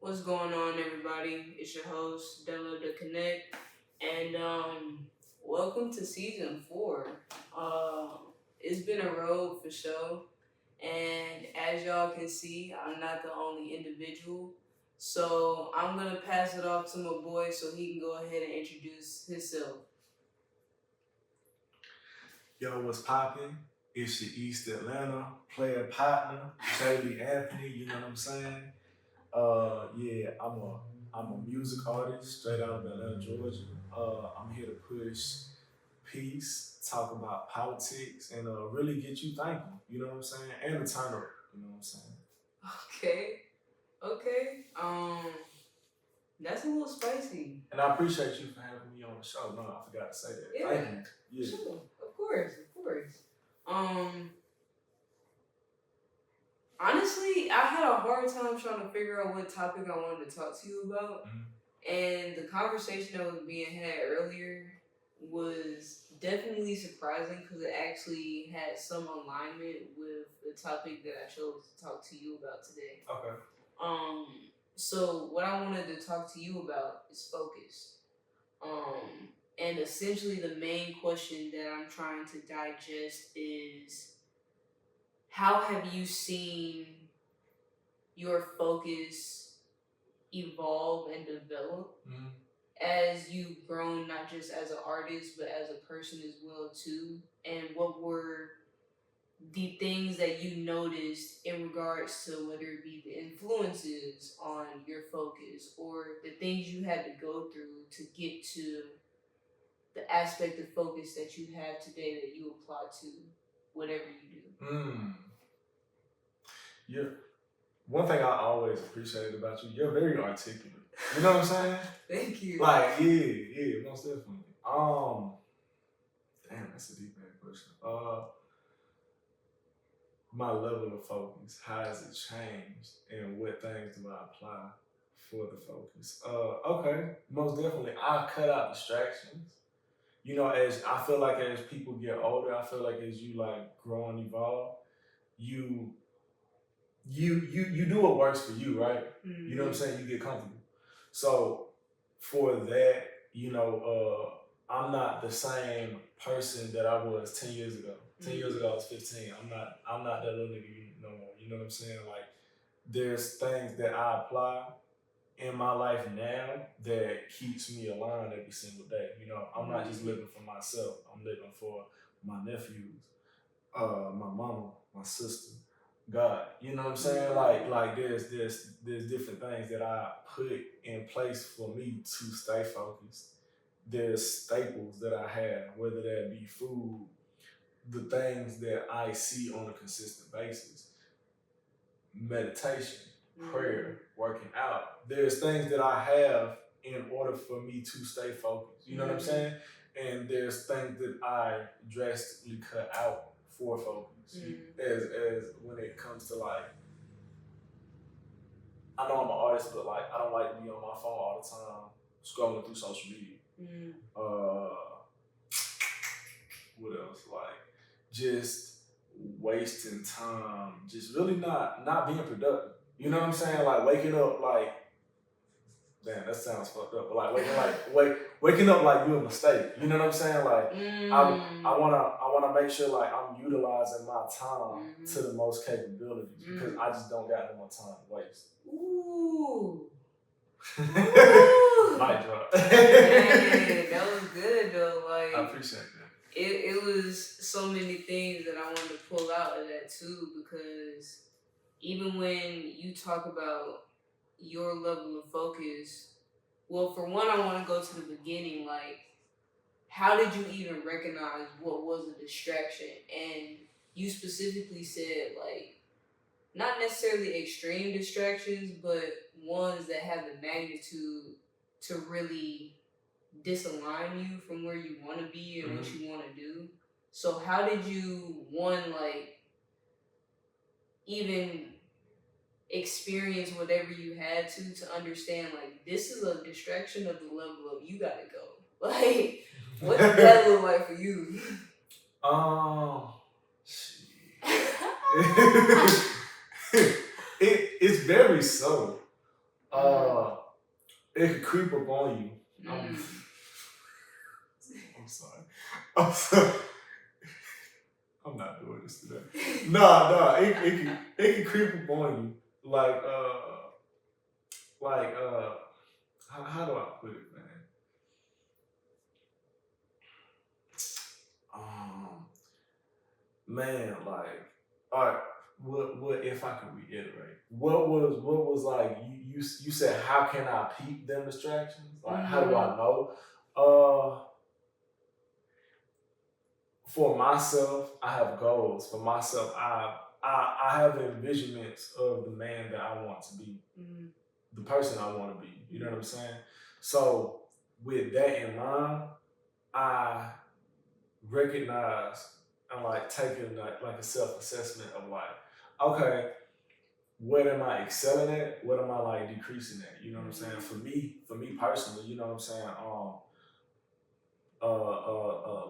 What's going on, everybody? It's your host, Della the Connect, and welcome to season 4. Uh, it's been a road for sure, and as y'all can see, I'm not the only individual. So I'm gonna pass it off to my boy so he can go ahead and introduce himself. Yo, what's poppin'? It's your East Atlanta player partner, JB Anthony. You know what I'm saying? Yeah, I'm a music artist straight out of Atlanta, Georgia. I'm here to push peace, talk about politics, and really get you thinking. You know what I'm saying? And to turn up. You know what I'm saying? Okay, okay. That's a little spicy. And I appreciate you for having me on the show. No, I forgot to say that. Yeah, Thank you. Yeah. sure, of course, of course. Um, Honestly, I had a hard time trying to figure out what topic I wanted to talk to you about. Mhm. And the conversation that was being had earlier was definitely surprising because it actually had some alignment with the topic that I chose to talk to you about today. Okay. Um, so what I wanted to talk to you about is focus. And essentially the main question that I'm trying to digest is how have you seen your focus evolve and develop Mhm. as you've grown, not just as an artist but as a person as well too? And what were the things that you noticed in regards to whether it be the influences on your focus or the things you had to go through to get to the aspect of focus that you have today that you apply to whatever you do? Mm. Yeah. One thing I always appreciated about you, you're very articulate. You know what I'm saying? Thank you. Like, yeah, most definitely. Damn, that's a deep ass question. My level of focus, how has it changed, and what things do I apply for the focus? Okay, most definitely, I cut out distractions. You know, as I feel like as people get older, I feel like as you like grow and evolve, you you do what works for you, right? Mm-hmm. You know what I'm saying? You get comfortable. So for that, you know, I'm not the same person that I was 10 years ago. 10 years ago I was 15. I'm not that little nigga no more. You know what I'm saying? Like there's things that I apply in my life now that keeps me aligned every single day. You know, I'm not just living for myself. I'm living for my nephews, my mama, my sister, God. You know what I'm saying? Like there's different things that I put in place for me to stay focused. There's staples that I have, whether that be food, the things that I see on a consistent basis, meditation, prayer, working out. There's things that I have in order for me to stay focused. You know what I'm saying? And there's things that I drastically cut out for focus. As when it comes to like, I know I'm an artist, but like I don't like to be on my phone all the time scrolling through social media. What else? Like just wasting time, just really not being productive. You know what I'm saying? Like waking up like, damn, that sounds fucked up. But like waking up like you a mistake. You know what I'm saying? Like I wanna make sure like I'm utilizing my time to the most capabilities because I just don't got no more time to waste. Ooh. Mic drop. Dang, that was good though. Like I appreciate that. it was so many things that I wanted to pull out of that too, because even when you talk about your level of focus, well, for one, I want to go to the beginning. Like, how did you even recognize what was a distraction? And you specifically said, like, not necessarily extreme distractions, but ones that have the magnitude to really disalign you from where you want to be and what you want to do. So, how did you, one, like, even experience whatever you had to understand like this is a distraction of the level of you gotta go. Like what did that look like for you? Shit. It's very subtle. Mm. Uh, it could creep up on you. Mm. I'm sorry. I'm sorry. I'm not doing this today. Nah. It can creep up on you. Like how do I put it, man? Um, man, like, all right. What if I could reiterate? What was like you said? How can I peep them distractions? Like, how do I Mm. know? Uh, for myself, I have goals. For myself, I have envisionments of the man that I want to be, Mm. the person I want to be. You know what I'm saying? So with that in mind, I recognize and like taking like a self assessment of like, okay, what am I excelling at? What am I like decreasing at? You know what I'm saying? For me personally, you know what I'm saying?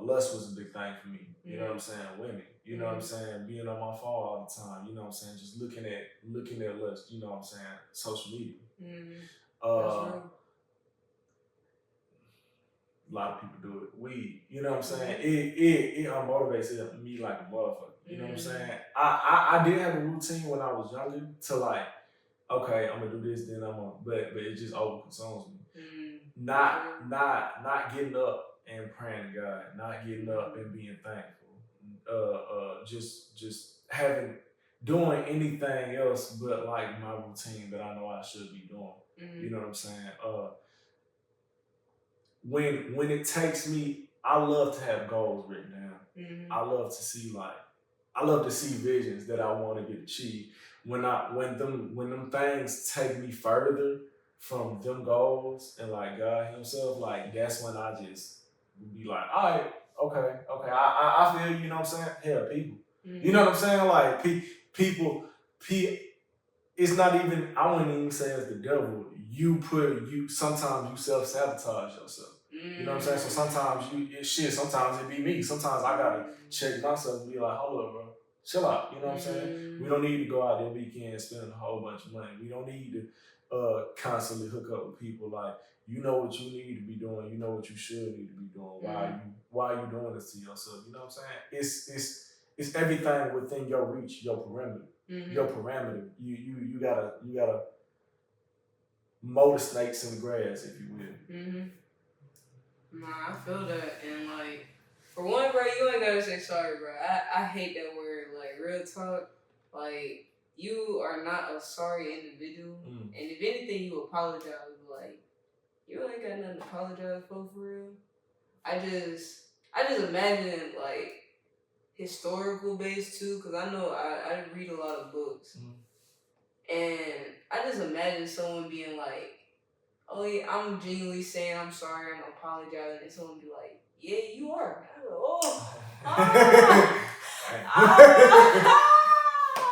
Lust was a big thing for me. You know what I'm saying? Women. You know what I'm saying? Being on my phone all the time. You know what I'm saying? Just looking at lust. You know what I'm saying? Social media. That's Uh, real. a lot of people do it. Weed. You know what I'm saying? It unmotivates me like a motherfucker. You know what I'm saying? I did have a routine when I was younger to like, okay, I'm gonna do this, then I'm gonna, but it just over consumes me. Not getting up and praying to God, not getting up and being thankful. Just having doing anything else but like my routine that I know I should be doing. You know what I'm saying? When it takes me, I love to have goals written down. I love to see visions that I want to get achieved. When them things take me further from them goals and like God Himself, like that's when I just be like, all right, okay, I feel you know what I'm saying. Hell, people, you know what I'm saying. Like people, it's not even. I wouldn't even say it's the devil. You sometimes you self sabotage yourself. You know what I'm saying? So sometimes sometimes it be me. Sometimes I gotta check myself and be like, hold up, bro. Chill out. You know what I'm saying? We don't need to go out there weekend spending a whole bunch of money. We don't need to constantly hook up with people. Like, you know what you need to be doing. You know what you should need to be doing. Why are you doing this to yourself? You know what I'm saying? It's everything within your reach, your perimeter. Your parameter. You gotta mow the snakes in the grass, if you will. Nah, I feel that, and like, for one, bro, you ain't gotta say sorry, bro. I hate that word. Like, real talk. Like, you are not a sorry individual, and if anything, you apologize. Like, you ain't got nothing to apologize for real. I just imagine like historical based too, because I know I read a lot of books, and I just imagine someone being like, "Oh yeah, I'm genuinely saying I'm sorry, I'm apologizing," and someone be like, "Yeah, you are." I'm like, "Oh,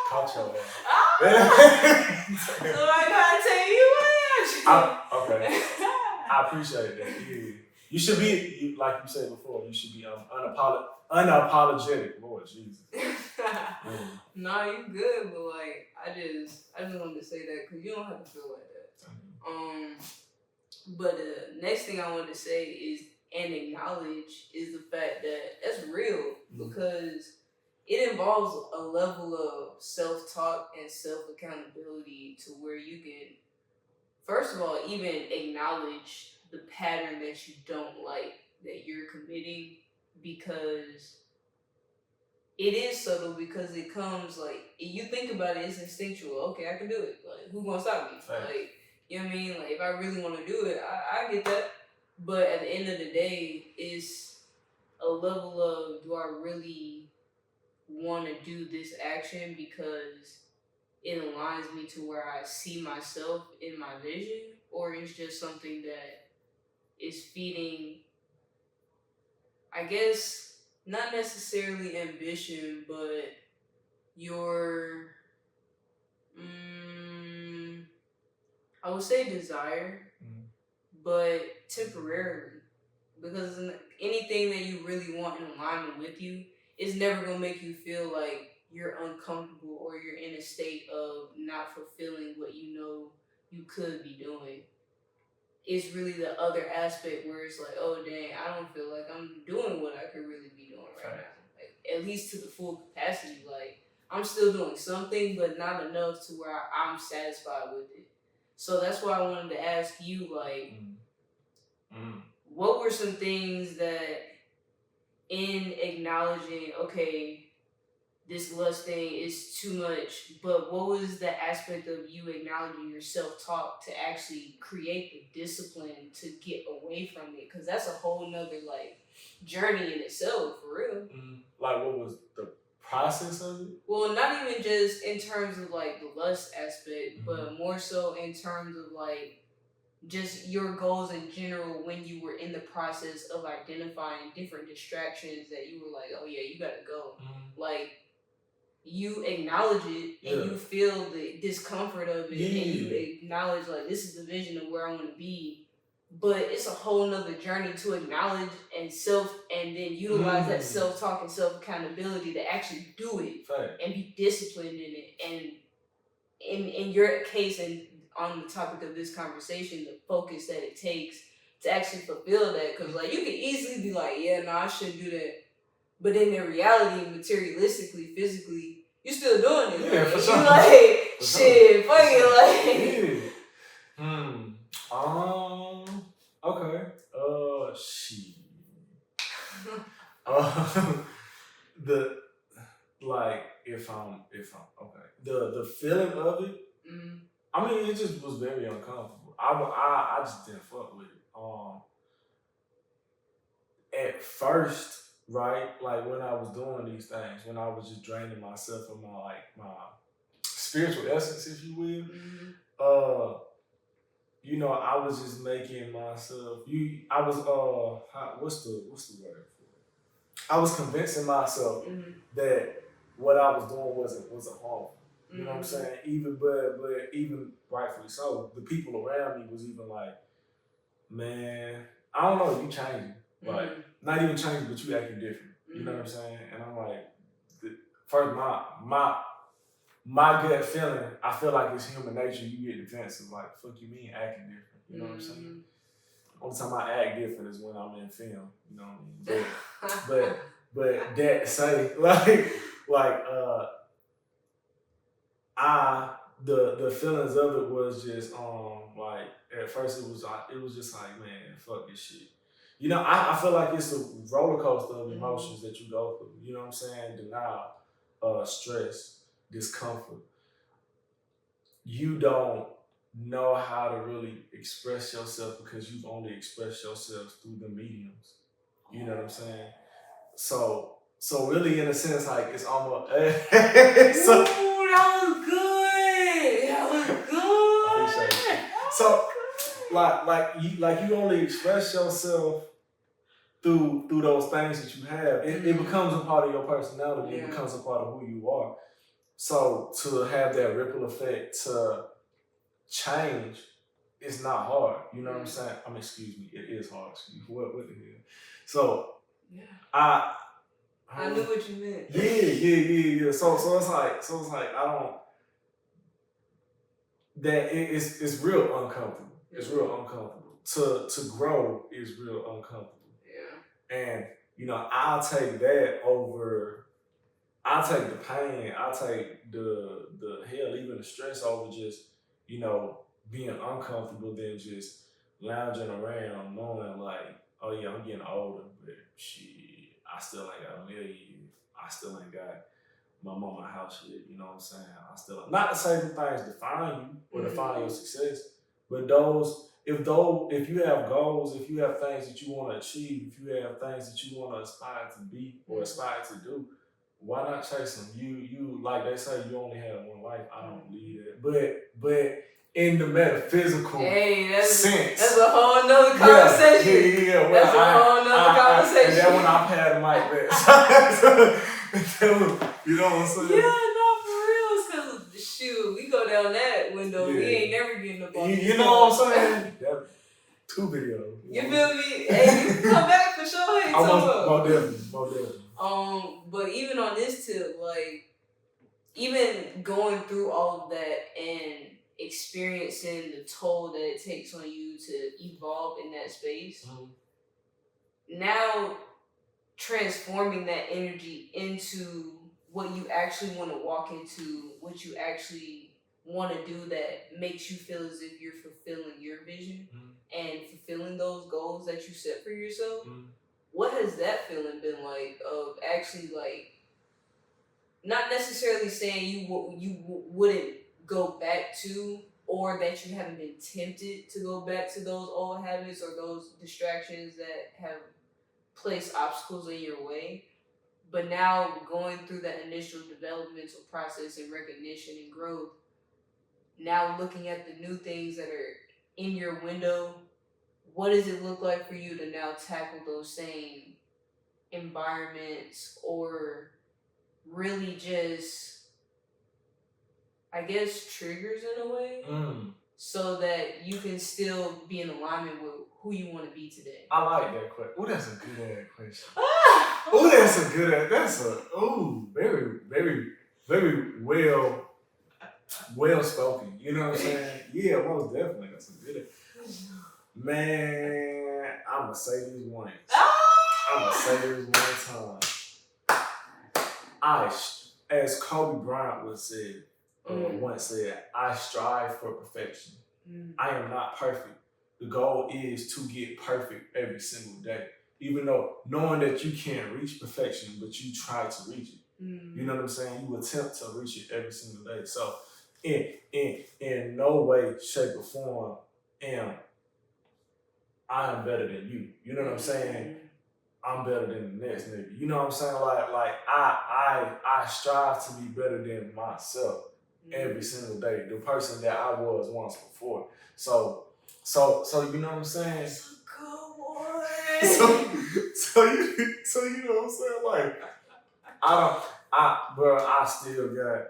Caught your so I gotta tell you what. Okay. I appreciate that. Yeah. You should be, like you said before, you should be unapologetic. Lord Jesus. Nah, you good, but like I just wanted to say that because you don't have to feel like that. But the next thing I wanted to say is and acknowledge is the fact that that's real because it involves a level of self talk and self accountability to where you can first of all even acknowledge the pattern that you don't like that you're committing because it is subtle because it comes like you think about it, it's instinctual. Okay, I can do it. Like, who gonna stop me? Right. Like, you know what I mean? Like, if I really want to do it, I get that. But at the end of the day, it's a level of do I really want to do this action because it aligns me to where I see myself in my vision, or it's just something that is feeding, I guess, not necessarily ambition, but your I would say desire, but temporarily. Because anything that you really want in alignment with you is never gonna make you feel like you're uncomfortable or you're in a state of not fulfilling what you know you could be doing. It's really the other aspect where it's like, oh dang, I don't feel like I'm doing what I could really be doing right now. Like, at least to the full capacity. Like, I'm still doing something, but not enough to where I'm satisfied with it. So that's why I wanted to ask you, like, what were some things that, in acknowledging, okay, this lust thing is too much, but what was the aspect of you acknowledging your self-talk to actually create the discipline to get away from it? Because that's a whole nother, like, journey in itself, for real. Like, what was the process of it? Well, not even just in terms of, like, the lust aspect, but more so in terms of, like, just your goals in general when you were in the process of identifying different distractions that you were like, oh yeah, you gotta go. Like, you acknowledge it and you feel the discomfort of it and you acknowledge, like, this is the vision of where I want to be. But it's a whole nother journey to acknowledge and then utilize that self-talk and self-accountability to actually do it and be disciplined in it. And in your case, and on the topic of this conversation, the focus that it takes to actually fulfill that. Because, like, you can easily be like, yeah, no, I shouldn't do that. But then in reality, materialistically, physically, you're still doing it. Yeah, for sure. You like, shit, fuck it, like. Okay. Shit. The, like, if I'm okay. The feeling of it, I mean, it just was very uncomfortable. I just didn't fuck with it. At first, right, like, when I was doing these things, when I was just draining myself of my spiritual essence, if you will, you know, I was just making myself. I was what's the word for it? I was convincing myself that what I was doing wasn't harmful. You know what I'm saying? But even rightfully so, the people around me was even like, man, I don't know, you changing. Like, not even changing, but you acting different. You know what I'm saying? And I'm like, first, my gut feeling, I feel like it's human nature. You get defensive, like, fuck you mean acting different. You know what I'm saying? Only time I act different is when I'm in film. You know what I mean? But that to say, the feelings of it was just like, at first it was just like, man, fuck this shit. You know, I feel like it's a roller coaster of emotions that you go through. You know what I'm saying? Denial, stress, discomfort. You don't know how to really express yourself because you've only expressed yourself through the mediums. You know what I'm saying? So really, in a sense, like, it's almost. Ooh, that was good. That was good. Appreciate you. So, like you only express yourself through those things that you have. It becomes a part of your personality. It becomes a part of who you are. So to have that ripple effect to change, it's not hard. You know what I'm saying? I mean, excuse me, it is hard. Excuse me. What the hell? So I knew what you meant. Yeah. So it's like I don't. It's real uncomfortable. It's real uncomfortable. To grow is real uncomfortable. Yeah. And, you know, I'll take that over. I'll take the pain. I'll take the hell, even the stress over just, you know, being uncomfortable than just lounging around knowing like, oh yeah, I'm getting older, but shit, I still ain't got a million. I still ain't got my mama house yet. You know what I'm saying? I still, not to say the things define you or define your success, but if you have goals, if you have things that you want to achieve, if you have things that you want to aspire to be or aspire to do, why not chase them? You like they say, you only have one life. I don't believe that, but in the metaphysical sense, that's a whole nother conversation. Yeah. Well, that's a whole nother conversation. And then when I pad the mic back, you know what I'm saying? Yeah, no, for real. Because shoot, we go down that window. Yeah. We ain't never getting up on you know what I'm saying? That 2 videos. You feel me? Hey, you can come back for sure. Hey, most definitely. But even on this tip, like, even going through all of that and experiencing the toll that it takes on you to evolve in that space. Now transforming that energy into what you actually want to walk into, what you actually want to do that makes you feel as if you're fulfilling your vision and fulfilling those goals that you set for yourself. What has that feeling been like of actually like not necessarily saying wouldn't go back to, or that you haven't been tempted to go back to those old habits or those distractions that have placed obstacles in your way, but now going through that initial developmental process and recognition and growth, now looking at the new things that are in your window, what does it look like for you to now tackle those same environments, or really just, I guess, triggers in a way, so that you can still be in alignment with who you want to be today? I like that question. Oh, that's a good ass question. Oh, that's a good ass. That's a very, very, very well spoken. You know what I'm saying? Yeah, most definitely. That's a good ass. Man, I'ma say this once. I'ma say this one time. As Kobe Bryant once said, I strive for perfection. I am not perfect. The goal is to get perfect every single day. Even though knowing that you can't reach perfection, but you try to reach it. You know what I'm saying? You attempt to reach it every single day. So in no way, shape, or form I am better than you. You know what I'm saying? I'm better than the next nigga. You know what I'm saying? Like I strive to be better than myself every single day. The person that I was once before. So you know what I'm saying? So you know what I'm saying? Like I still got,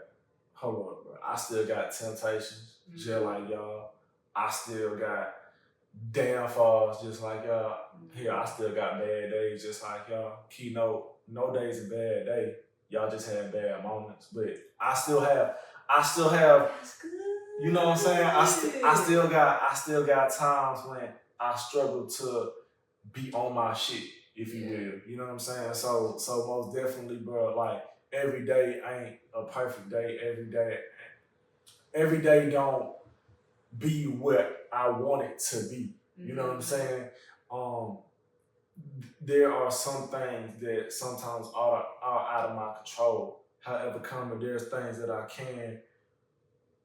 hold on, bro. I still got temptations, just like y'all. I still got downfalls, just like y'all. Here, I still got bad days, just like y'all. Keynote, no day's a bad day. Y'all just have bad moments, but I still have. You know what I'm saying? I still got times when I struggle to be on my shit, if you will. You know what I'm saying? So most definitely, bro. Like every day ain't a perfect day. Every day don't be what I want it to be. You know what I'm saying? There are some things that sometimes are out of my control. However, there's things that I can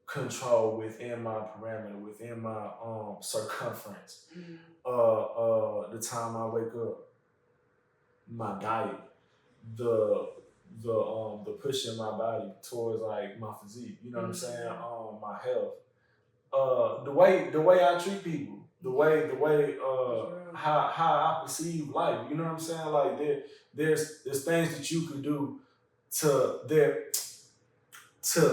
control within my parameter, within my circumference. The time I wake up, my diet, the pushing my body towards like my physique. You know what I'm saying? My health. The way I treat people, the way how I perceive life. You know what I'm saying? Like there's things that you can do to stay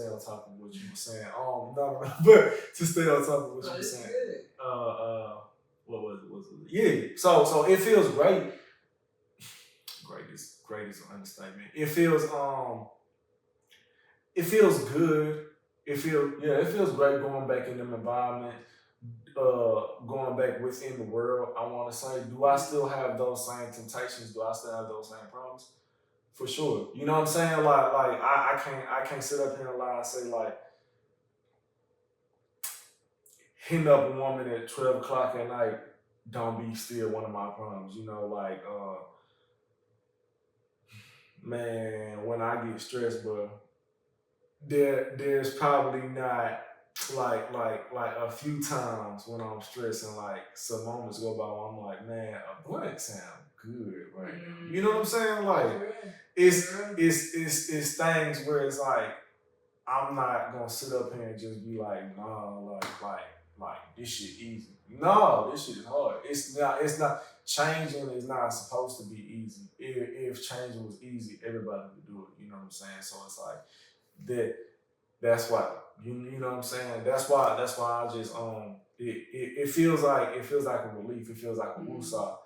on top of what you were saying. No, but to stay on top of what you were saying. What was it? Yeah. So it feels great. Great is an understatement. It feels good. It feels great going back in them environment, going back within the world. I want to say, do I still have those same temptations? Do I still have those same problems? For sure. You know what I'm saying? Like I can't sit up here and lie and say like hitting up a woman at 12 o'clock at night don't be still one of my problems. You know, like man, when I get stressed, bro, there's probably not like a few times when I'm stressing, like some moments go by where I'm like, man, a blunt sound good right now. You know what I'm saying? Like it's things where it's like I'm not gonna sit up here and just be like, nah, like this shit easy. No, this shit is hard. It's not changing is not supposed to be easy. If changing was easy, everybody would do it. You know what I'm saying? So it's like that's why you know what I'm saying. That's why I just it feels like a relief. It feels like a woosah.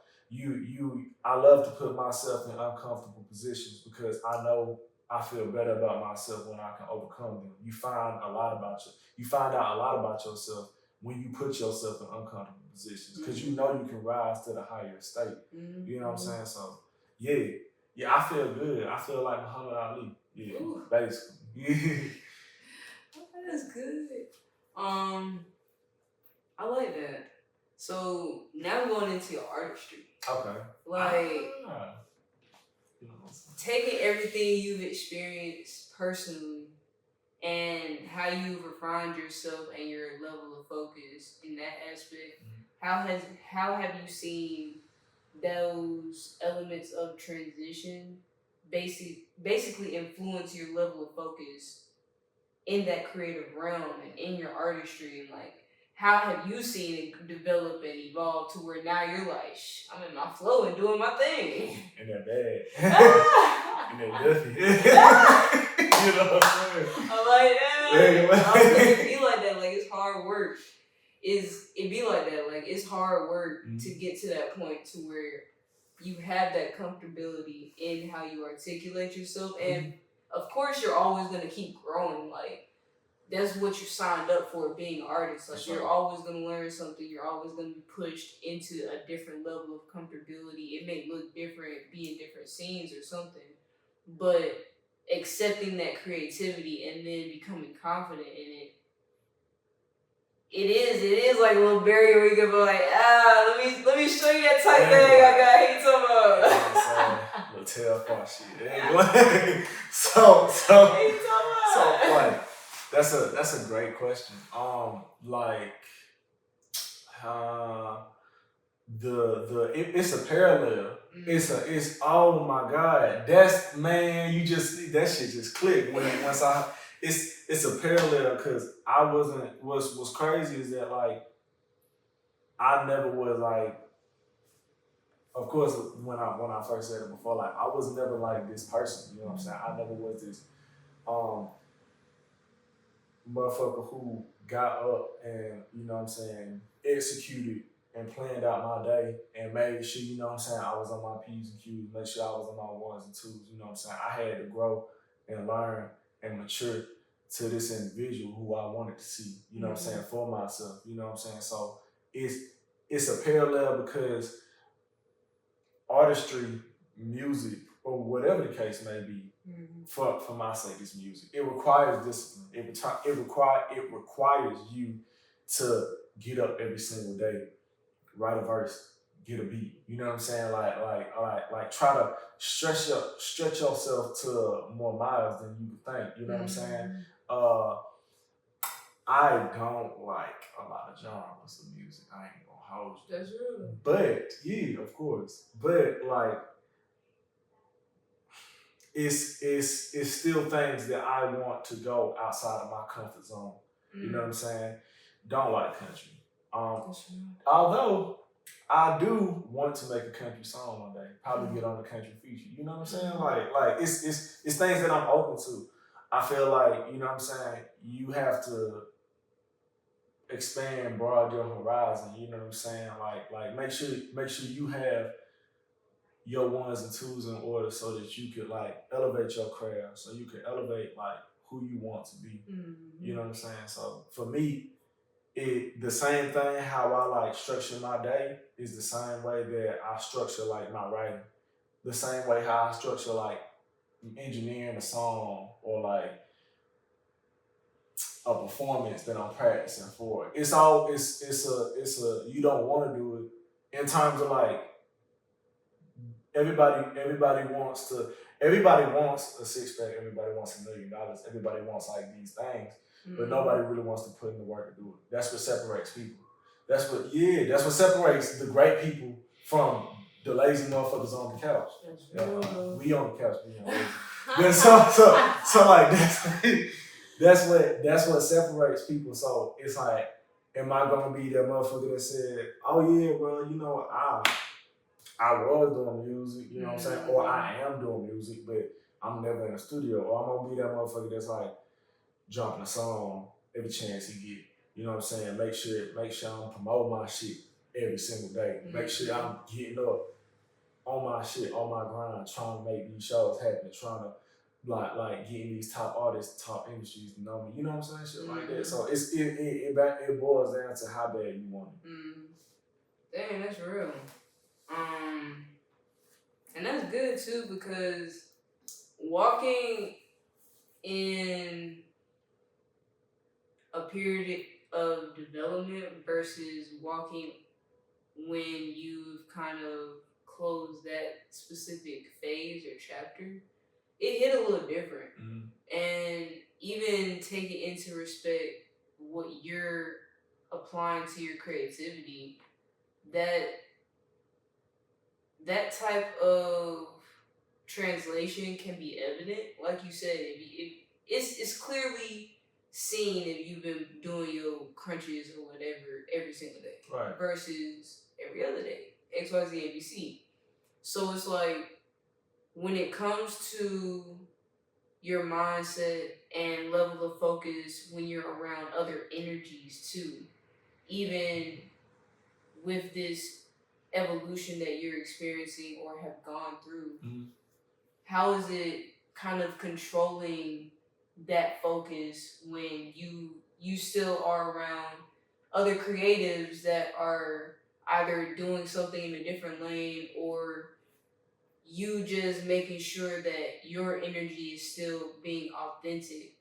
I love to put myself in uncomfortable positions because I know I feel better about myself when I can overcome them. You find out a lot about yourself when you put yourself in uncomfortable positions because you know you can rise to the higher state. You know what I'm saying? So yeah, yeah, I feel good. I feel like Muhammad Ali. Yeah, Ooh. basically. That's good. Um, I like that. So now going into your artistry. Okay. Like Ah. You know what I'm saying? taking everything you've experienced personally and how you've refined yourself and your level of focus in that aspect, how have you seen those elements of transition basically influence your level of focus in that creative realm and in your artistry, and like how have you seen it develop and evolve to where now you're like, I'm in my flow and doing my thing. In that bag. In that Duffy. You know what I'm saying? I'm like, it be like that. Like it's hard work. It be like that. Like it's hard work to get to that point to where you have that comfortability in how you articulate yourself, and of course you're always gonna keep growing. Like that's what you signed up for, being an artist. Like you're always gonna learn something. You're always gonna be pushed into a different level of comfortability. It may look different, be in different scenes or something, but accepting that creativity and then becoming confident in it. It is like a little barrier where you can be like, let me show you that tight bag I got. Hey, talking about. Little tail far shit. So like that's a great question. Like it's a parallel. It's oh my god. That's man, you just that shit just clicked once I it's a parallel because I wasn't what's crazy is that like I never was like, of course when I first said it before, like I was never like this person, you know what I'm saying? I never was this motherfucker who got up and, you know what I'm saying, executed and planned out my day and made sure, you know what I'm saying, I was on my P's and Q's, make sure I was on my ones and twos, you know what I'm saying? I had to grow and learn and mature to this individual who I wanted to see, you know what I'm saying, for myself, you know what I'm saying? So it's a parallel because artistry, music, or whatever the case may be, for my sake, it's music. It requires discipline. It requires you to get up every single day, write a verse, get a beat. You know what I'm saying? Like try to stretch yourself to more miles than you would think. You know what I'm saying? I don't like a lot of genres of music. I ain't gonna hold you. That's real. But yeah, of course. But like it's still things that I want to go outside of my comfort zone. You know what I'm saying? Don't like country. Although I do want to make a country song one day. Probably get on a country feature. You know what I'm saying? Like it's things that I'm open to. I feel like, you know what I'm saying, you have to expand, broaden your horizon, you know what I'm saying? Like make sure you have your ones and twos in order so that you could like elevate your craft, so you could elevate like who you want to be. You know what I'm saying? So for me, the same thing how I like structure my day is the same way that I structure like my writing. The same way how I structure like engineering a song or like a performance that I'm practicing for. It's a you don't want to do it in terms of like everybody wants a six pack, everybody wants $1 million, everybody wants like these things, but nobody really wants to put in the work to do it. That's what separates people. That's what separates the great people from the lazy motherfuckers on the couch. We on the couch being lazy. But so like that's what separates people. So it's like, am I gonna be that motherfucker that said, oh yeah, well, you know, I was doing music, you know what I'm saying? Or I am doing music, but I'm never in the studio. Or I'm gonna be that motherfucker that's like dropping a song every chance he get. You know what I'm saying? Make sure I'm promoting my shit every single day. Make sure I'm getting up on my shit, on my grind, trying to make these shows happen, trying to like getting these top artists, top industries to know me. You know what I'm saying? Shit like that. Mm-hmm. So it boils down to how bad you want it. Mm. Dang, that's real. Um, and that's good too because walking in a period of development versus walking when you've kind of closed that specific phase or chapter, it hit a little different. And even taking into respect what you're applying to your creativity, that that type of translation can be evident. Like you said, it's clearly seen if you've been doing your crunches or whatever every single day, Right. versus every other day, XYZ ABC. So it's like when it comes to your mindset and level of focus when you're around other energies too, even with this evolution that you're experiencing or have gone through, how is it kind of controlling that focus when you still are around other creatives that are either doing something in a different lane, or you just making sure that your energy is still being authentic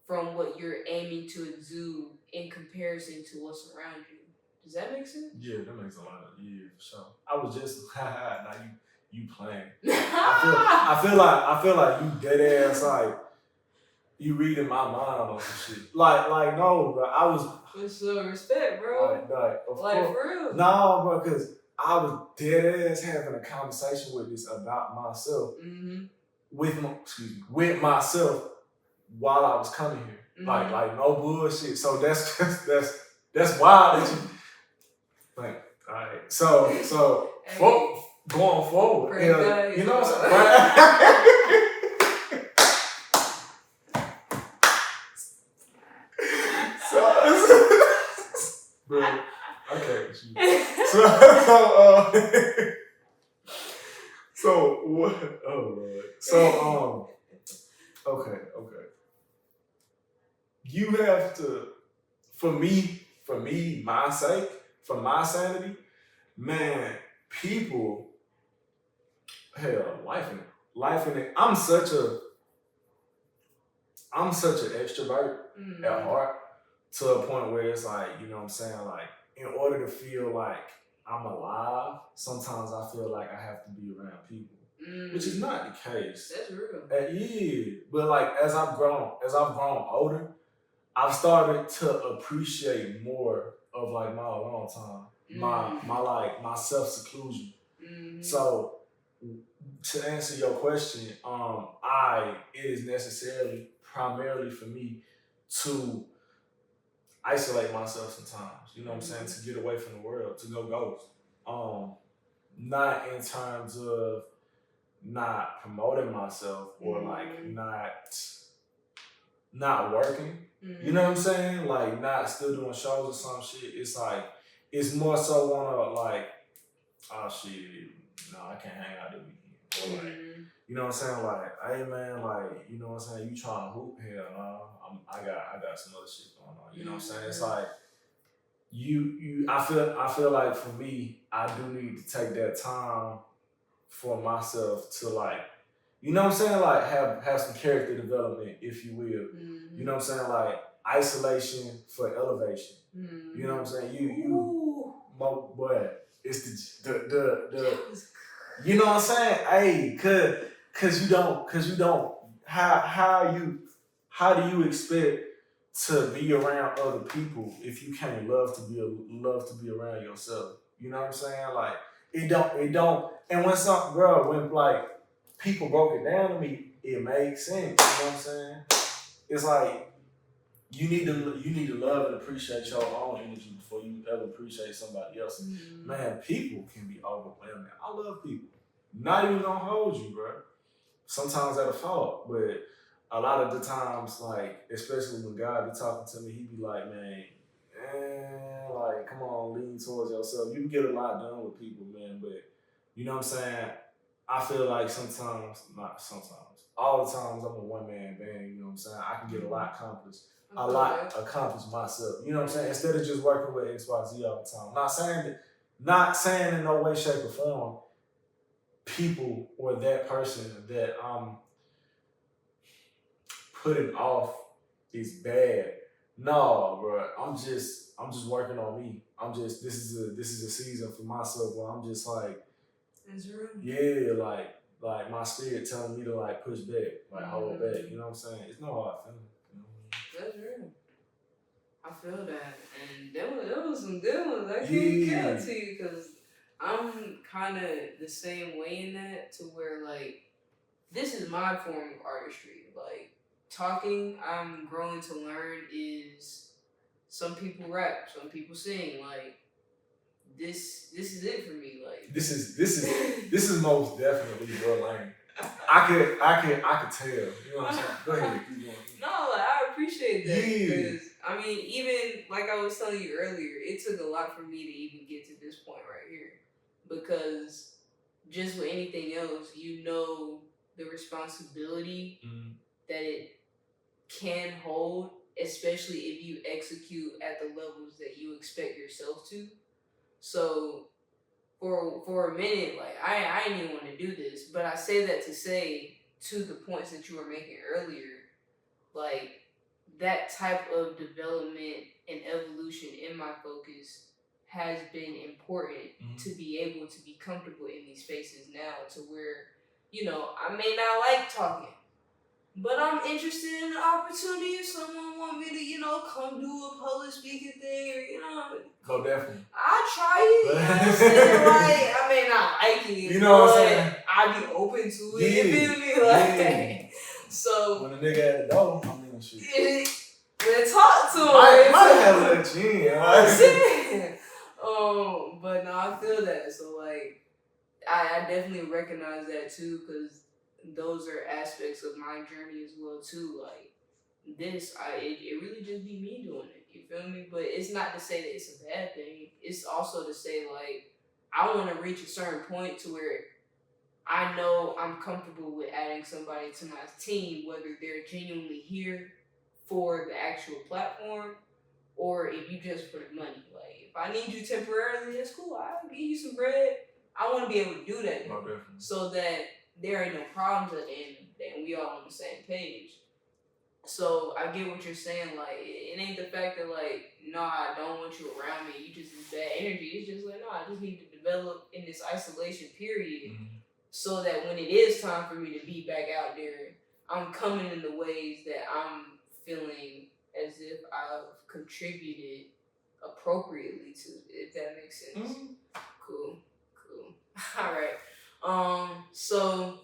from what you're aiming to exude in comparison to what's around you? Does that make sense? Yeah, that makes a lot of for sure. I was just now you playing. I feel like you dead ass like you reading my mind or some shit. Like no, bro. I was with some respect, bro. Like of like course. For real. No, bro, because I was dead ass having a conversation with this about myself. With myself while I was coming here. Like no bullshit. So that's wild that you like, all right. So hey. Going forward, you know what I'm saying? Bro, I can't with you. So what? Oh Lord. So okay. You have to, for me, my sake, for my sanity, man. People, hell, life in it. I'm such an extrovert at heart, to a point where it's like, you know what I'm saying, like, in order to feel like I'm alive, sometimes I feel like I have to be around people, which is not the case. That's real. Yeah, but like as I've grown older, I've started to appreciate more of like my alone time, my self seclusion. So to answer your question, it is necessarily primarily for me to isolate myself sometimes, you know what I'm saying, to get away from the world, to go ghost. Not in terms of not promoting myself or like not working. You know what I'm saying? Like not still doing shows or some shit. It's like it's more so wanna like, oh shit, no, I can't hang out this weekend. Or like, you know what I'm saying? Like, hey man, like, you know what I'm saying? You trying to hoop? Hell no, I got some other shit going on. You know what I'm saying? It's like I feel like for me, I do need to take that time for myself to like, you know what I'm saying? Like have some character development, if you will. You know what I'm saying? Like isolation for elevation. You know what I'm saying? You boy, it's the you know what I'm saying? Hey, cause you don't how do you expect to be around other people if you can't love to be around yourself? You know what I'm saying? Like it don't and when like people broke it down to me, it makes sense. You know what I'm saying? It's like you need to love and appreciate your own energy before you ever appreciate somebody else. Man, people can be overwhelming. I love people. Not even gonna hold you, bro. Sometimes at a fault, but a lot of the times, like, especially when God be talking to me, he be like, man, like, come on, lean towards yourself. You can get a lot done with people, man, but you know what I'm saying? I feel like sometimes, not sometimes, all the times I'm a one man band. You know what I'm saying? I can get a lot accomplished. A lot accomplished myself. You know what I'm saying? Instead of just working with XYZ all the time. Not saying in no way, shape, or form people or that person that I'm putting off is bad. No, bro. I'm just working on me. This is a season for myself where I'm just like, yeah, like my spirit telling me to like push back, like hold back. You know what I'm saying? It's no hard feeling. You know? That's real. I feel that, and there was some good ones. I can't count to you because I'm kind of the same way in that to where like this is my form of artistry. Like talking, I'm growing to learn is some people rap, some people sing. Like this is it for me. Like this is most definitely your lane. I could tell. You know what I'm saying? Go ahead, keep going. No, like, I appreciate that because I mean, even like I was telling you earlier, it took a lot for me to even get to this point right here. Because just with anything else, you know the responsibility that it can hold, especially if you execute at the levels that you expect yourself to. So for a minute, like I didn't even want to do this, but I say that to say to the points that you were making earlier, like that type of development and evolution in my focus has been important to be able to be comfortable in these spaces now to where, you know, I may not like talking, but I'm interested in the opportunity if someone want me to, you know, come do a public speaking thing or, you know. Oh, definitely. I'll try it, you know what I'm saying? Like, I may not like it, you know what I'm saying? I'd be open to it, you feel me? Like, so. When a nigga at the door, I mean, shit. We'll talk to him. Might have let you in. You know what I'm saying? But no, I feel that. So, like, I definitely recognize that too, because those are aspects of my journey as well too. Like it really just be me doing it. You feel me? But it's not to say that it's a bad thing. It's also to say like I want to reach a certain point to where I know I'm comfortable with adding somebody to my team, whether they're genuinely here for the actual platform or if you just for the money. Like if I need you temporarily, that's cool. I'll give you some bread. I want to be able to do that so that there ain't no problems at the end of the day and we all on the same page. So I get what you're saying. Like it ain't the fact that like, no, I don't want you around me. You just need bad energy. It's just like, no, I just need to develop in this isolation period so that when it is time for me to be back out there, I'm coming in the ways that I'm feeling as if I've contributed appropriately to, if that makes sense. Cool. All right. So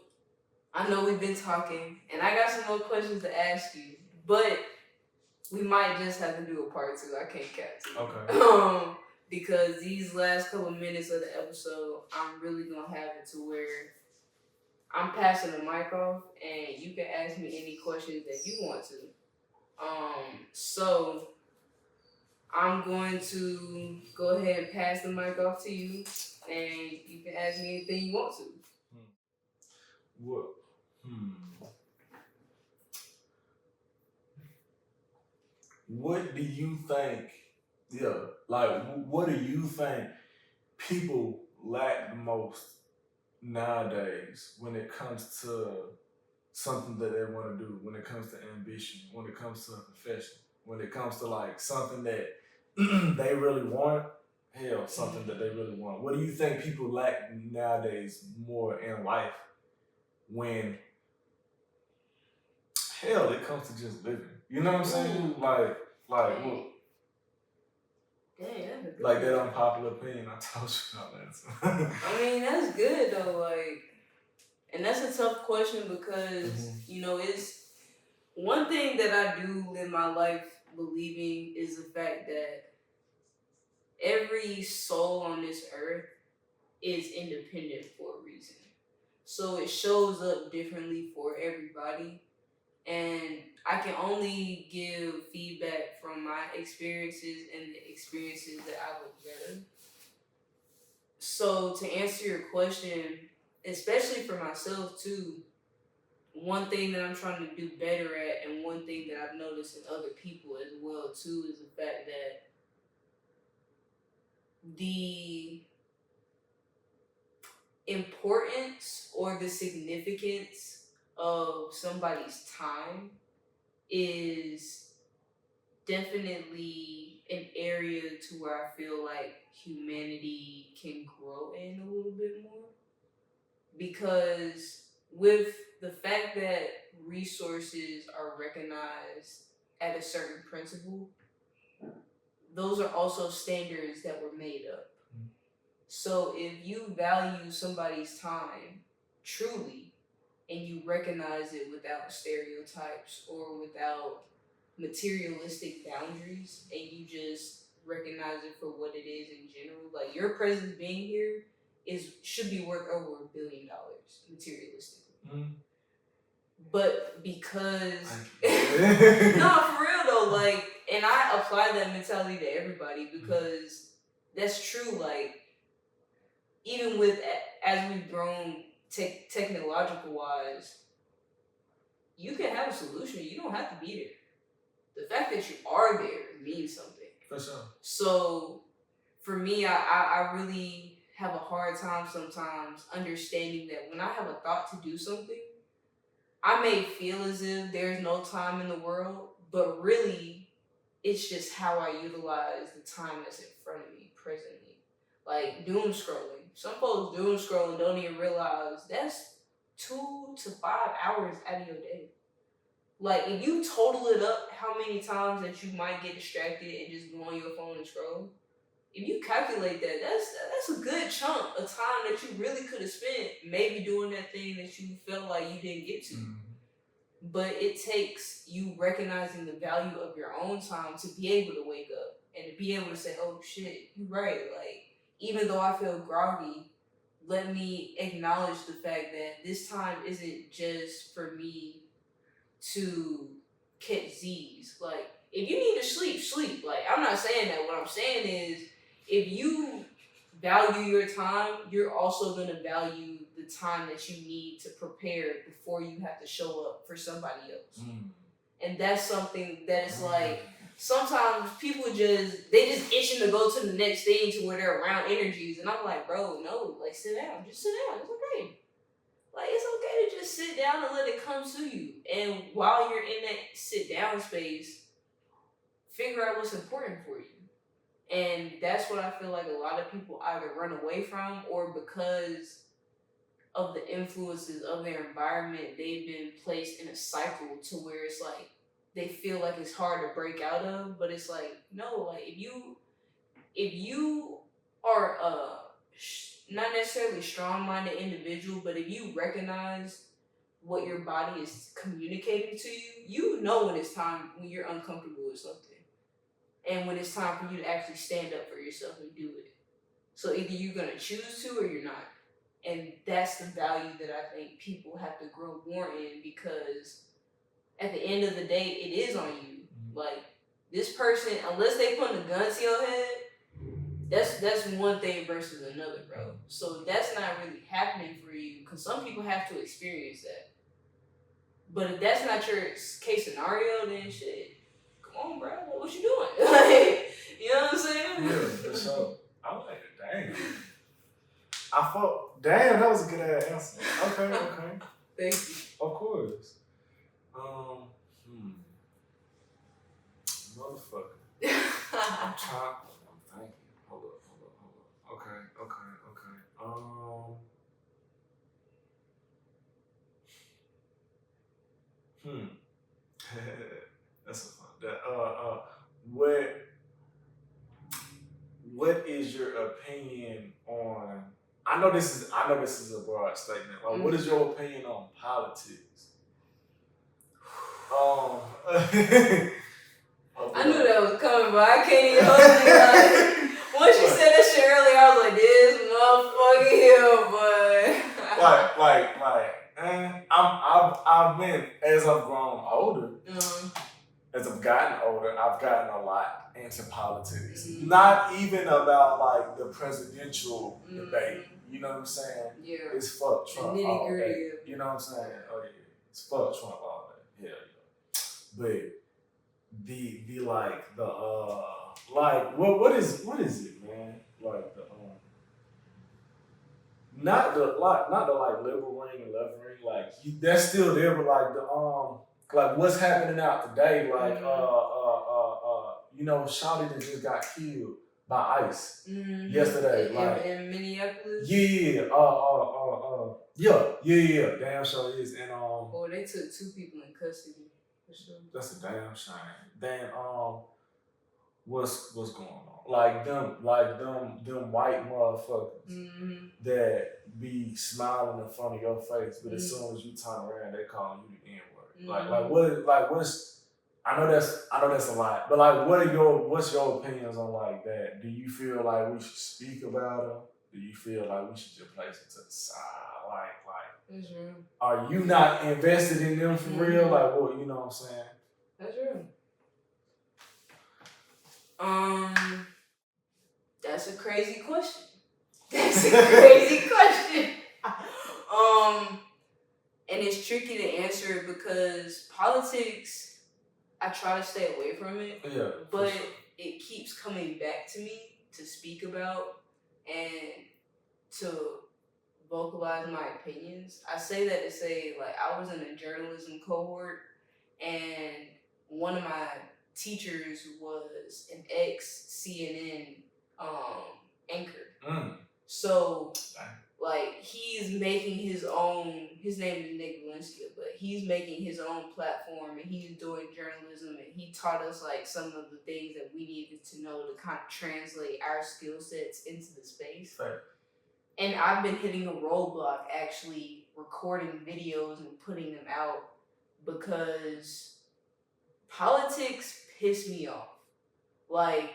I know we've been talking, and I got some more questions to ask you, but we might just have to do a part 2. I can't catch it. Okay. Because these last couple minutes of the episode, I'm really gonna have it to where I'm passing the mic off, and you can ask me any questions that you want to. So I'm going to go ahead and pass the mic off to you, and you can ask me anything you want to. What? What do you think? Yeah, like what do you think people lack the most nowadays when it comes to something that they want to do? When it comes to ambition? When it comes to a profession? When it comes to like something that they really want? Hell, something that they really want. What do you think people lack nowadays more in life when hell it comes to just living? You know what I'm saying? Like what? Damn, like that unpopular opinion I told you about that. I mean, that's good though, like, and that's a tough question because, you know, it's one thing that I do live my life believing is the fact that every soul on this earth is independent for a reason. So it shows up differently for everybody. And I can only give feedback from my experiences and the experiences that I've observed. So to answer your question, especially for myself too, one thing that I'm trying to do better at, and one thing that I've noticed in other people as well too, is the fact that the importance or the significance of somebody's time is definitely an area to where I feel like humanity can grow in a little bit more. Because with the fact that resources are recognized at a certain principle, those are also standards that were made up. So if you value somebody's time truly, and you recognize it without stereotypes or without materialistic boundaries, and you just recognize it for what it is in general, like your presence being here should be worth over $1 billion materialistically. But because no, for real though, like, and I apply that mentality to everybody because that's true. Like, even with as we've grown technological wise, you can have a solution. You don't have to be there. The fact that you are there means something. For sure. So for me, I really have a hard time sometimes understanding that when I have a thought to do something, I may feel as if there's no time in the world, but really it's just how I utilize the time that's in front of me presently. Like doom scrolling. Some folks doom scrolling don't even realize that's 2 to 5 hours out of your day. Like, if you total it up, how many times that you might get distracted and just go on your phone and scroll, if you calculate that, that's a good chunk of time that you really could have spent maybe doing that thing that you felt like you didn't get to. But it takes you recognizing the value of your own time to be able to wake up and to be able to say, oh shit, you're right. Like, even though I feel groggy, let me acknowledge the fact that this time isn't just for me to catch Z's. Like, if you need to sleep, sleep. Like, I'm not saying that. What I'm saying is, if you value your time, you're also going to value the time that you need to prepare before you have to show up for somebody else. And that's something that is like, sometimes people just itching to go to the next thing to where they're around energies. And I'm like, bro, no, like, sit down. Just sit down. It's okay. Like, it's okay to just sit down and let it come to you. And while you're in that sit down space, figure out what's important for you. And that's what I feel like a lot of people either run away from, or because of the influences of their environment, they've been placed in a cycle to where it's like they feel like it's hard to break out of. But it's like, no, like if you are not necessarily strong-minded individual, but if you recognize what your body is communicating to you, you know when it's time, when you're uncomfortable with something, and when it's time for you to actually stand up for yourself and do it. So either you're gonna choose to or you're not. And that's the value that I think people have to grow more in, because at the end of the day, it is on you. Like, this person, unless they put a gun to your head, that's one thing versus another, bro. So that's not really happening for you, because some people have to experience that. But if that's not your case scenario, then shit, come on, bro. What you doing? Like, you know what I'm saying? Yeah, for sure. I'm like, dang. Damn, that was a good ass answer. Okay. Thank you. Of course. Motherfucker. I'm trying. Thank you. Hold up. Okay. That's a fun. What is your opinion on? I know this is a broad statement. Like, what is your opinion on politics? I knew that was coming, but I can't even hold it. Like, once you said that shit earlier, I was like, this motherfucking here, but I've been, as I've grown older, as I've gotten older, I've gotten a lot into politics. Not even about like the presidential debate, You know what I'm saying? Yeah. It's fuck Trump all day. Yeah. You know what I'm saying? Oh yeah, it's fuck Trump all day. Hell yeah. But the like the like what is it, man? Like the not the like liberal wing and left wing, like that's still there, but like the like what's happening out today, like you know, Shawty that just got killed by ICE yesterday, like in Minneapolis. Yeah, damn sure is, and oh, they took 2 people in custody for sure. That's a damn shame. Then what's going on? Like them white motherfuckers that be smiling in front of your face, but as soon as you turn around, they calling you the N-word. What's I know that's a lot, but like what's your opinions on like that? Do you feel like we should speak about them? Do you feel like we should just place it to the side? That's real. Are you not invested in them for real? Like what, you know what I'm saying? That's real. That's a crazy question. That's a crazy question. And it's tricky to answer because politics, I try to stay away from it. Yeah. But it keeps coming back to me to speak about and to vocalize my opinions. I say that to say, like, I was in a journalism cohort and one of my teachers was an ex-CNN anchor. So, like, he's making his own, his name is Nick Valencia, but he's making his own platform and he's doing journalism and he taught us, like, some of the things that we needed to know to kind of translate our skill sets into the space. Right. And I've been hitting a roadblock actually recording videos and putting them out because politics piss me off. Like,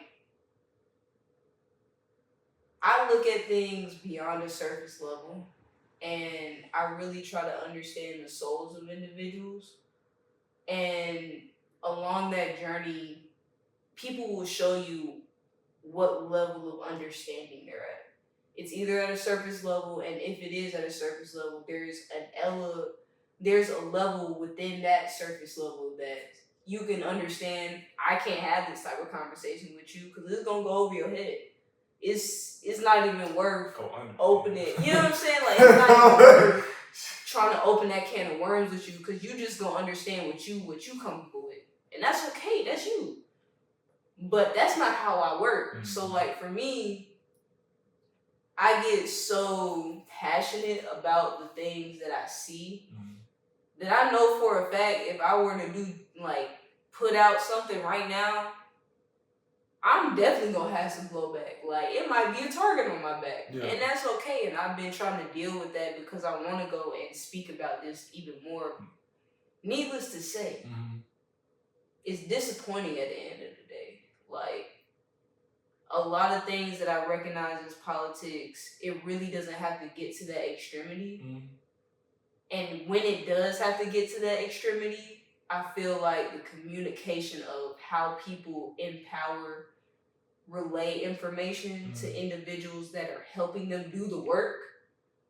I look at things beyond a surface level and I really try to understand the souls of individuals. And along that journey, people will show you what level of understanding they're at. It's either at a surface level, and if it is at a surface level, there's a level within that surface level that you can understand. I can't have this type of conversation with you because it's gonna go over your head. It's not even worth opening. You know what I'm saying? Like, it's not even worth trying to open that can of worms with you because you just gonna understand what you comfortable with, and that's okay. That's you. But that's not how I work. So, like, for me, I get so passionate about the things that I see that I know for a fact if I were to do, like, put out something right now, I'm definitely gonna have some blowback. Like, it might be a target on my back. Yeah. And that's okay. And I've been trying to deal with that because I want to go and speak about this even more. Needless to say, it's disappointing at the end of the day. Like, a lot of things that I recognize as politics, it really doesn't have to get to that extremity. And when it does have to get to that extremity, I feel like the communication of how people in power relay information to individuals that are helping them do the work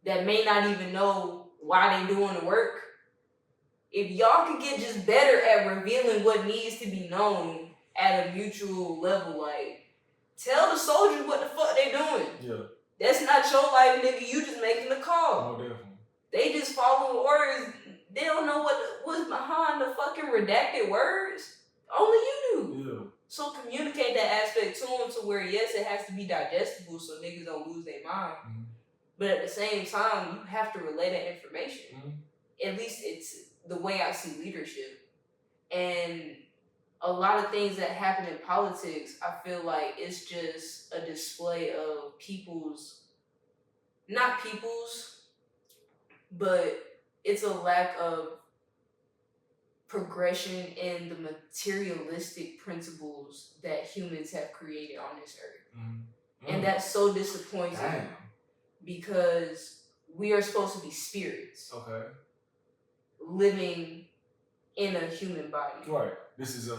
that may not even know why they're doing the work. If y'all could get just better at revealing what needs to be known at a mutual level, like, tell the soldiers what the fuck they doing. Yeah. That's not your life, nigga. You just making the call. Oh, definitely. They just following orders. They don't know what's behind the fucking redacted words. Only you do. Yeah. So communicate that aspect to them to where, yes, it has to be digestible so niggas don't lose their mind. But at the same time, you have to relay that information. At least it's the way I see leadership. And a lot of things that happen in politics, I feel like it's just a display of but it's a lack of progression in the materialistic principles that humans have created on this earth. And that's so disappointing. Damn. Because we are supposed to be spirits. Okay. Living in a human body. Right. this is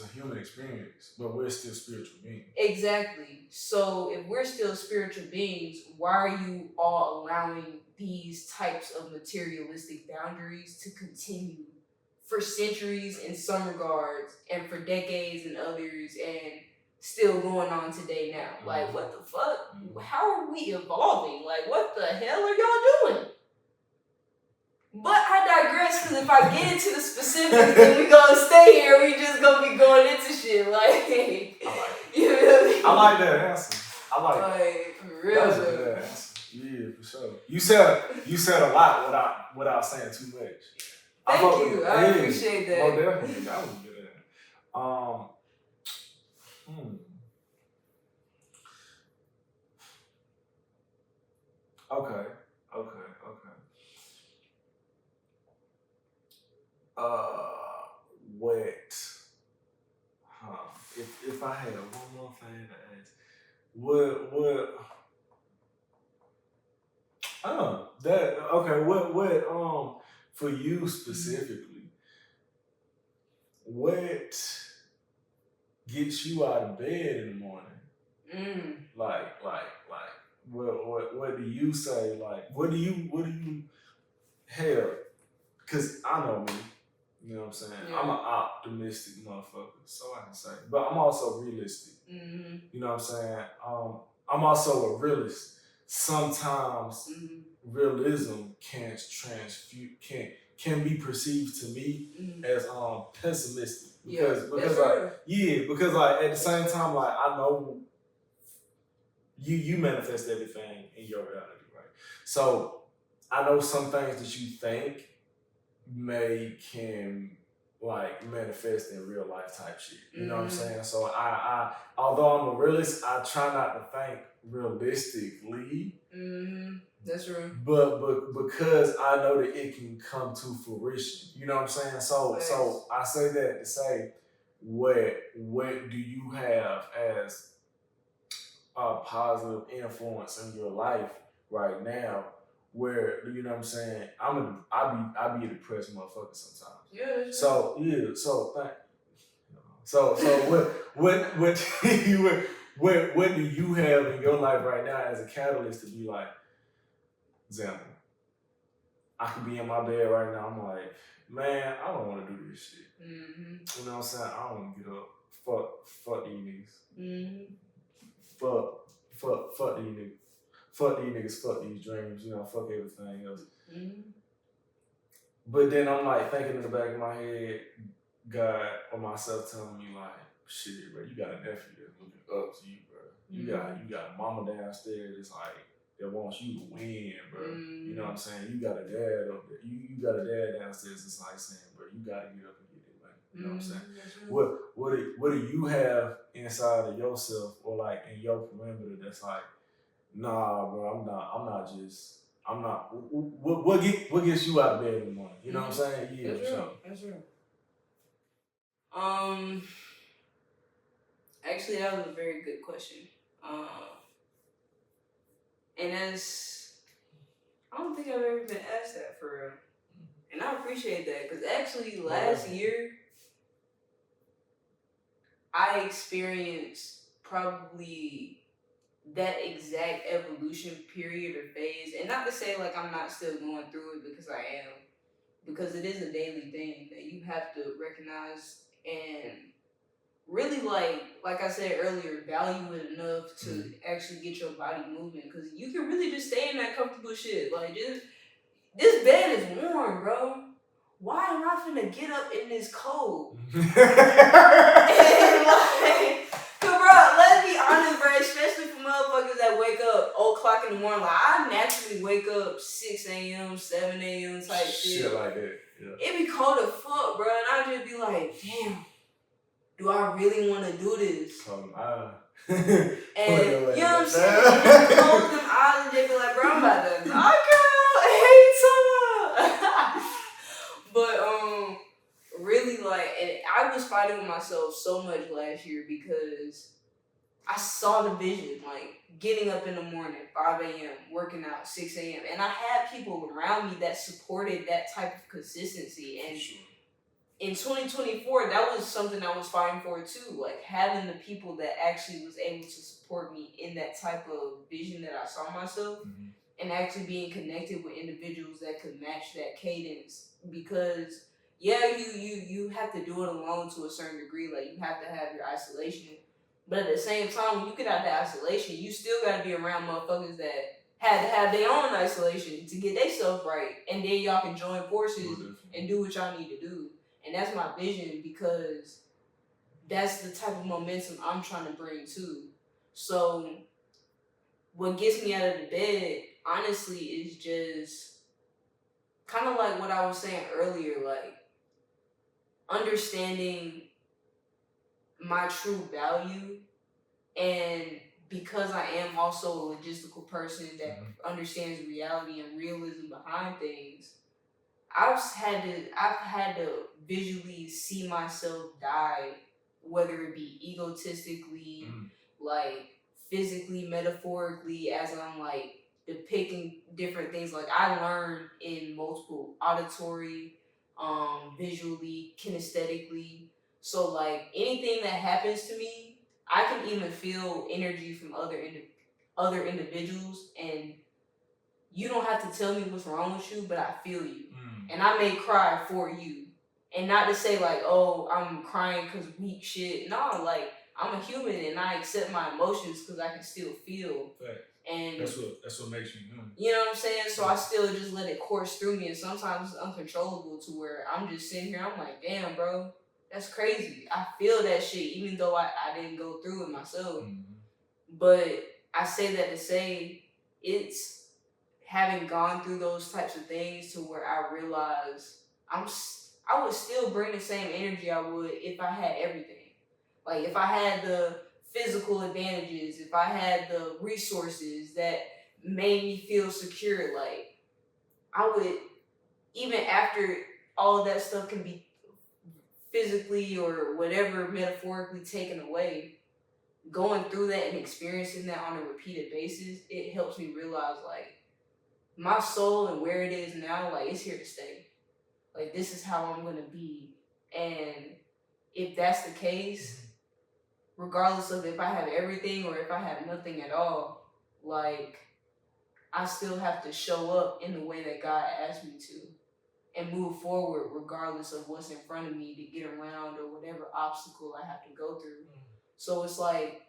a human experience, but we're still spiritual beings. Exactly. So if we're still spiritual beings, why are you all allowing these types of materialistic boundaries to continue for centuries in some regards and for decades in others and still going on today now? Like, what the fuck? How are we evolving? Like, what the hell are y'all doing? But I digress, because if I get into the specifics, then we gonna stay here. We just gonna be going into shit like, you know. I like that answer. I like for real. That was a good answer. Yeah, for sure. You said a lot without saying too much. Thank you. I appreciate that. Oh, definitely. That was a good answer. Okay. What? If I had one more thing to ask, what for you specifically, what gets you out of bed in the morning? Like what do you say? Like what do you have? Cause I know me. You know what I'm saying? Yeah. I'm an optimistic motherfucker, so I can say. But I'm also realistic. You know what I'm saying? I'm also a realist. Sometimes realism can be perceived to me as pessimistic. Because like at the same time, like I know you manifest everything in your reality, right? So I know some things that you think can like manifest in real life type shit. You know what I'm saying? So I although I'm a realist, I try not to think realistically. That's true. But because I know that it can come to fruition. You know what I'm saying? So I say that to say what do you have as a positive influence in your life right now? Where you know what I'm saying, I be a depressed motherfucker sometimes. Yeah. So what do you have in your life right now as a catalyst to be like, example, I could be in my bed right now. I'm like, man, I don't want to do this shit. You know what I'm saying? I don't want to get up. Fuck these niggas. Fuck these niggas. Fuck these niggas, fuck these dreams, you know, fuck everything else. But then I'm like thinking in the back of my head, God or myself telling me like, shit, bro, you got a nephew that's looking up to you, bro. You got a mama downstairs that's like, that wants you to win, bro. You know what I'm saying? You got a dad up there. You got a dad downstairs that's like saying, bro, you gotta get up and get it, like, you know what I'm saying? What do you have inside of yourself or like in your perimeter that's like, nah, bro, I'm not. What gets you out of bed in the morning? You know what I'm saying? Yeah, that's true. Actually, that was a very good question. And I don't think I've ever been asked that for real, and I appreciate that because actually last year I experienced probably that exact evolution period or phase. And not to say like I'm not still going through it, because I am. Because it is a daily thing that you have to recognize and really like I said earlier, value it enough to actually get your body moving. Because you can really just stay in that comfortable shit. Like this bed is warm, bro. Why am I finna get up in this cold? And like, bro, let's be honest, bro, especially for motherfuckers that wake up 0:00 in the morning. Like, I naturally wake up 6 a.m., 7 a.m. type shit. Shit like that. Yeah. It be cold as fuck, bro, and I just be like, damn, do I really want to do this? And you know what I'm saying? You close them eyes and they be like, bro, I'm about to knock out. Hey, someone. But really, like, and I was fighting with myself so much last year because I saw the vision, like getting up in the morning, 5 a.m., working out 6 a.m. And I had people around me that supported that type of consistency. And in 2024, that was something I was fighting for too. Like having the people that actually was able to support me in that type of vision that I saw myself, and actually being connected with individuals that could match that cadence. Because yeah, you have to do it alone to a certain degree. Like you have to have your isolation, but at the same time, when you get out the isolation, you still got to be around motherfuckers that had to have their own isolation to get themselves right, and then y'all can join forces and do what y'all need to do. And that's my vision, because that's the type of momentum I'm trying to bring too. So what gets me out of the bed, honestly, is just kind of like what I was saying earlier, like understanding my true value. And because I am also a logistical person that understands reality and realism behind things, I've had to visually see myself die, whether it be egotistically, like physically, metaphorically, as I'm like depicting different things. Like I learn in multiple auditory, visually, kinesthetically. So like anything that happens to me, I can even feel energy from other individuals, and you don't have to tell me what's wrong with you, but I feel you. And I may cry for you. And not to say like, oh, I'm crying because weak shit. No, like I'm a human and I accept my emotions because I can still feel. Right. And that's what makes you human. You know what I'm saying? So I still just let it course through me, and sometimes it's uncontrollable to where I'm just sitting here, I'm like, damn, bro, that's crazy. I feel that shit even though I didn't go through it myself. But I say that to say it's having gone through those types of things to where I realize I would still bring the same energy I would if I had everything. Like if I had the physical advantages, if I had the resources that made me feel secure, like I would, even after all of that stuff can be physically or whatever metaphorically taken away, going through that and experiencing that on a repeated basis, it helps me realize like my soul and where it is now, like it's here to stay. Like this is how I'm gonna be. And if that's the case, regardless of if I have everything or if I have nothing at all, like I still have to show up in the way that God asked me to and move forward regardless of what's in front of me to get around or whatever obstacle I have to go through. So it's like,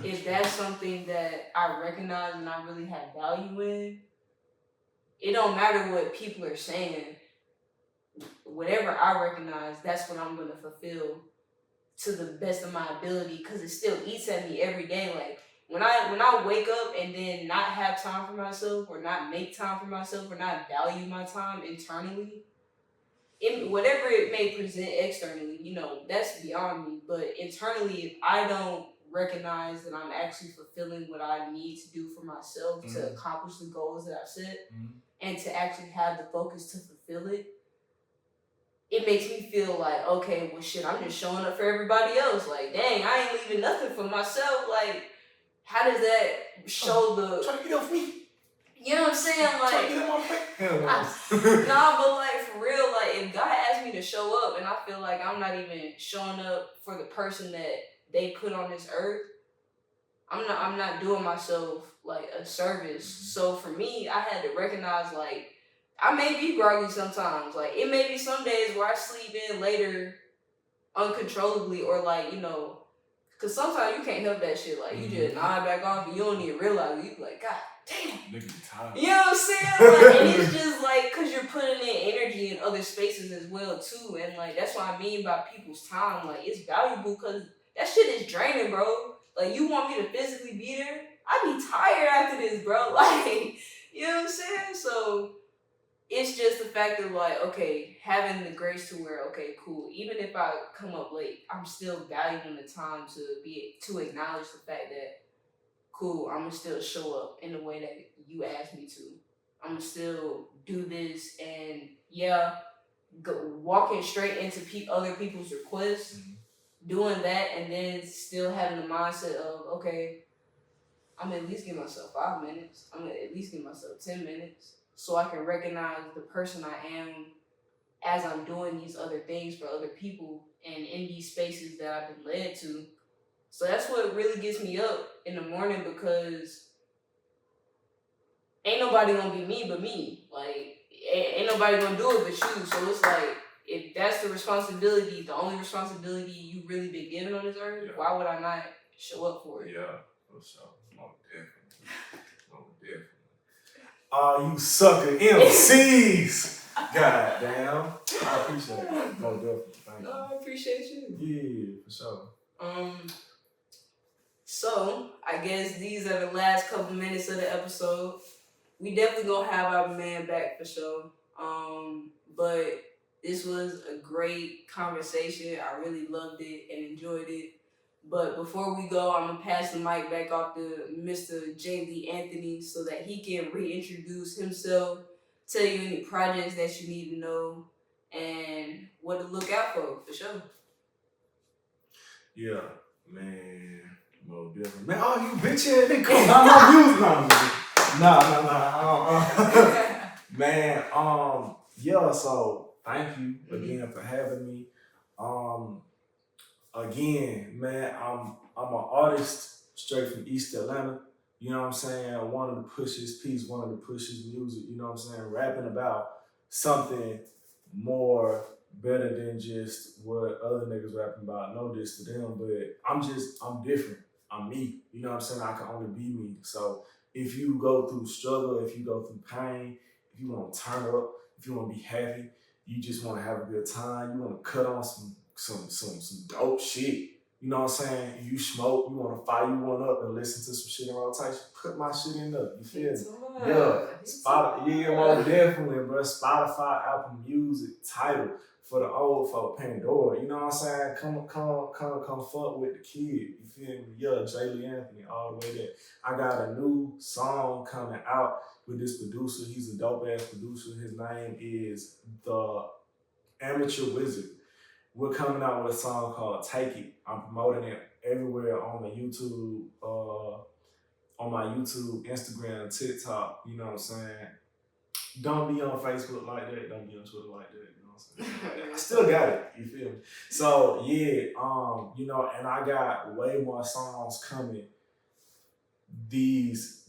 if that's something that I recognize and I really have value in, it don't matter what people are saying. Whatever I recognize, that's what I'm going to fulfill to the best of my ability, because it still eats at me every day. Like when I wake up and then not have time for myself or not make time for myself or not value my time internally, whatever it may present externally, that's beyond me. But internally, if I don't recognize that I'm actually fulfilling what I need to do for myself to accomplish the goals that I've set and to actually have the focus to fulfill it, it makes me feel like, okay, well shit, I'm just showing up for everybody else. Like, dang, I ain't leaving nothing for myself. Like, how does that show the... Try to get off me. You know what I'm saying? Like, try to get on my plate. Nah, but like for real, like if God asked me to show up and I feel like I'm not even showing up for the person that they put on this earth, I'm not doing myself like a service. So for me, I had to recognize like I may be groggy sometimes. Like it may be some days where I sleep in later uncontrollably, or like, cause sometimes you can't help that shit. Like you just nod back off and you don't even realize it. You be like, God damn. You know what I'm saying? Like, and it's just like, cause you're putting in energy in other spaces as well too. And like, that's what I mean by people's time. Like it's valuable, cause that shit is draining, bro. Like you want me to physically be there? I'd be tired after this, bro. Like, you know what I'm saying? So it's just the fact of like, okay, having the grace to where, okay, cool, even if I come up late, I'm still valuing the time to acknowledge the fact that, cool, I'm gonna still show up in the way that you asked me to. I'm gonna still do this, and walking straight into other people's requests, doing that, and then still having the mindset of, okay, I'm gonna at least give myself 5 minutes. I'm gonna at least give myself 10 minutes so I can recognize the person I am as I'm doing these other things for other people and in these spaces that I've been led to. So that's what really gets me up in the morning, because ain't nobody gonna be me but me. Like, ain't nobody gonna do it but you. So it's like, if that's the responsibility, the only responsibility you really been given on this earth, why would I not show up for it? Yeah, for sure. Most definitely. Most definitely. Oh, you sucker MCs! God damn. I appreciate it. Most definitely. Thank you. No, I appreciate you. Yeah, for sure. So I guess these are the last couple minutes of the episode. We definitely gonna have our man back for sure. But this was a great conversation. I really loved it and enjoyed it. But before we go, I'm gonna pass the mic back off to Mr. J. Lee Anthony so that he can reintroduce himself, tell you any projects that you need to know, and what to look out for sure. Yeah, man. Most definitely. Man, oh, you bitch ass nigga, come on, my views on me. Nah. Man, yeah, so thank you again for having me. Again, man, I'm an artist straight from East Atlanta. You know what I'm saying? I wanted to push his piece, wanted to push his music, you know what I'm saying? Rapping about something more better than just what other niggas rapping about. No diss to them, but I'm different. I'm me. You know what I'm saying? I can only be me. So if you go through struggle, if you go through pain, if you want to turn up, if you want to be happy, you just want to have a good time, you want to cut on some dope shit. You know what I'm saying? You smoke, you want to fire you one up and listen to some shit in rotation, put my shit in there. You feel me? Yeah. Spotify, definitely, bro. Spotify, Apple Music, Tidal for the old folk, Pandora. You know what I'm saying? Come fuck with the kid. You feel me? Yeah, J. Lee Anthony, all the way there. I got a new song coming out with this producer. He's a dope ass producer. His name is The Amateur Wizard. We're coming out with a song called Take It. I'm promoting it everywhere on my YouTube, Instagram, TikTok, you know what I'm saying? Don't be on Facebook like that, don't be on Twitter like that, you know what I'm saying? I still got it, you feel me? So yeah, you know, and I got way more songs coming these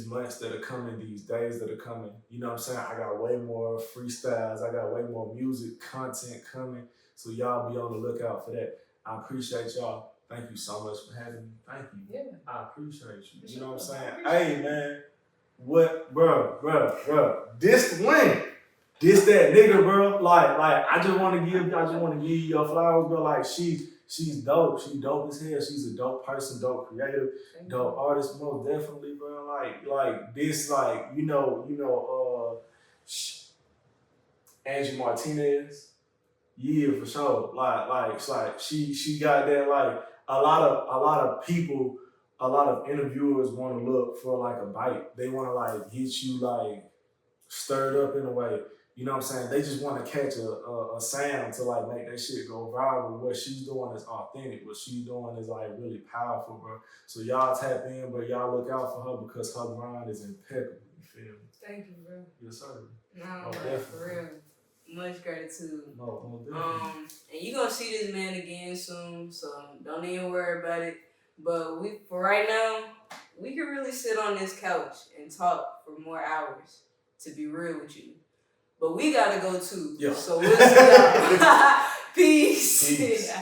months that are coming, these days that are coming. You know what I'm saying? I got way more freestyles. I got way more music content coming. So y'all be on the lookout for that. I appreciate y'all. Thank you so much for having me. Thank you. Yeah. I appreciate you. You know what I'm saying? Hey man, what, bro? This the win. This that nigga, bro. Like I just want to give you your flowers, bro. Like she's dope. She dope as hell. She's a dope person, dope creative, dope artist, most definitely, bro. Like this, like you know, Angie Martinez. Yeah, for sure. Like she got that. Like a lot of people, a lot of interviewers want to look for like a bite. They want to like get you like stirred up in a way. You know what I'm saying? They just want to catch a sound to like make that shit go viral. What she's doing is authentic. What she's doing is like really powerful, bro. So y'all tap in, but y'all look out for her because her grind is impeccable. You feel me? Thank you, bro. Yes, sir. No, bro, for real. Much gratitude. No, definitely. And you gonna see this man again soon, so don't even worry about it. But for right now, we can really sit on this couch and talk for more hours, to be real with you. But we gotta go too. Yeah. So we'll see y'all. Peace.